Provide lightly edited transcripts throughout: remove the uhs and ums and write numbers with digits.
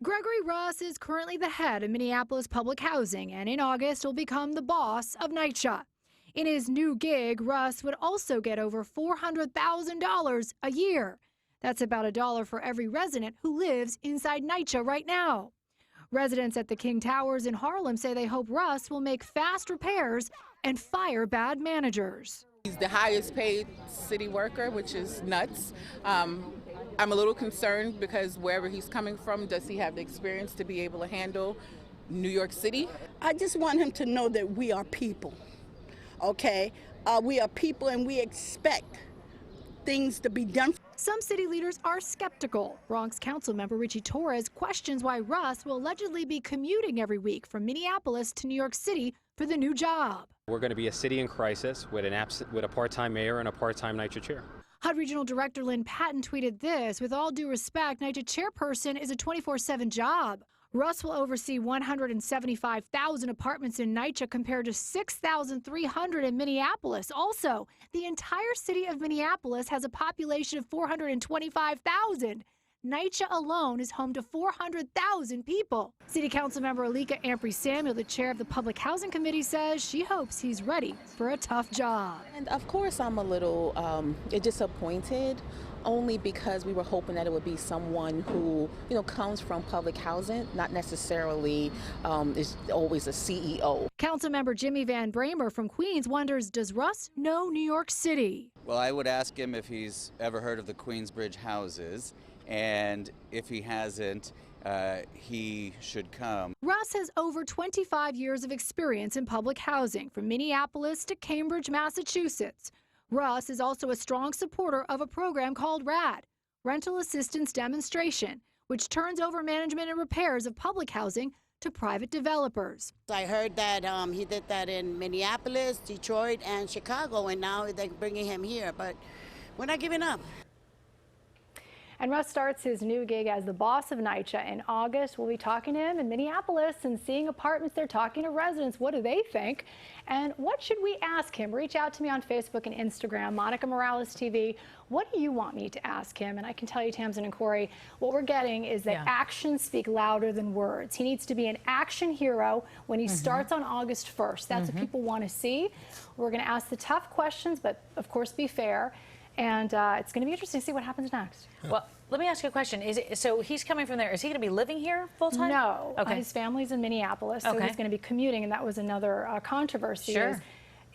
Gregory Russ is currently the head of Minneapolis Public Housing and in August will become the boss of NYCHA. In his new gig, Russ would also get over $400,000 a year. That's about $1 for every resident who lives inside NYCHA right now. Residents at the King Towers in Harlem say they hope Russ will make fast repairs and fire bad managers. He's the highest paid city worker, which is nuts. I'm a little concerned because wherever he's coming from, does he have the experience to be able to handle New York City? I just want him to know that we are people, okay? We are people and we expect things to be done. Some city leaders are skeptical. Bronx Councilmember Richie Torres questions why Russ will allegedly be commuting every week from Minneapolis to New York City for the new job. We're going to be a city in crisis with a part-time mayor and a part-time NYCHA chair. HUD Regional Director Lynn Patton tweeted this: with all due respect, NYCHA chairperson is a 24/7 job. Russ will oversee 175,000 apartments in NYCHA compared to 6,300 in Minneapolis. Also, the entire city of Minneapolis has a population of 425,000. NYCHA alone is home to 400,000 people. City Council member Alika Ampry-Samuel, the chair of the Public Housing Committee, says she hopes he's ready for a tough job. And of course I'm a little disappointed, only because we were hoping that it would be someone who, comes from public housing, not necessarily is always a CEO. Councilmember Jimmy Van Bramer from Queens wonders, does Russ know New York City? Well, I would ask him if he's ever heard of the Queensbridge houses, and if he hasn't, he should come. Russ has over 25 years of experience in public housing, from Minneapolis to Cambridge, Massachusetts. Russ is also a strong supporter of a program called RAD, Rental Assistance Demonstration, which turns over management and repairs of public housing to private developers. I heard that he did that in Minneapolis, Detroit, and Chicago, and now they're bringing him here, but we're not giving up. And Russ starts his new gig as the boss of NYCHA in August. We'll be talking to him in Minneapolis and seeing apartments. They're talking to residents. What do they think? And what should we ask him? Reach out to me on Facebook and Instagram, Monica Morales TV. What do you want me to ask him? And I can tell you, Tamsin and Corey, what we're getting is that actions speak louder than words. He needs to be an action hero when he starts on August 1st. That's what people want to see. We're going to ask the tough questions, but of course be fair. And it's going to be interesting to see what happens next. Well, let me ask you a question. So he's coming from there. Is he going to be living here full time? No. Okay. His family's in Minneapolis, so he's going to be commuting, and that was another controversy. Sure.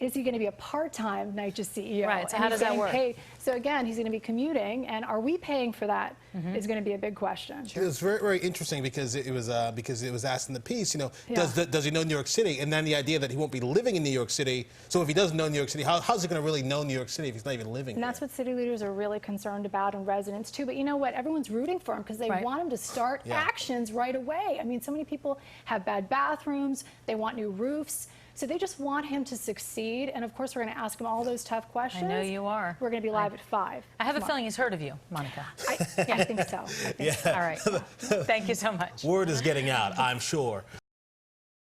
Is he going to be a part-time NYCHA CEO? Right, so how does that work? So again, he's going to be commuting, and are we paying for that is going to be a big question. It was very, very interesting because it was asked in the piece, does he know New York City? And then the idea that he won't be living in New York City. So if he doesn't know New York City, how's he going to really know New York City if he's not even living there? And that's what city leaders are really concerned about, and residents too. But you know what? Everyone's rooting for him because they want him to start actions right away. I mean, so many people have bad bathrooms. They want new roofs. So they just want him to succeed. And of course, we're going to ask him all those tough questions. I know you are. We're going to be live at 5. I have a feeling he's heard of you, Monica. I think so. All right. Thank you so much. Word is getting out, I'm sure.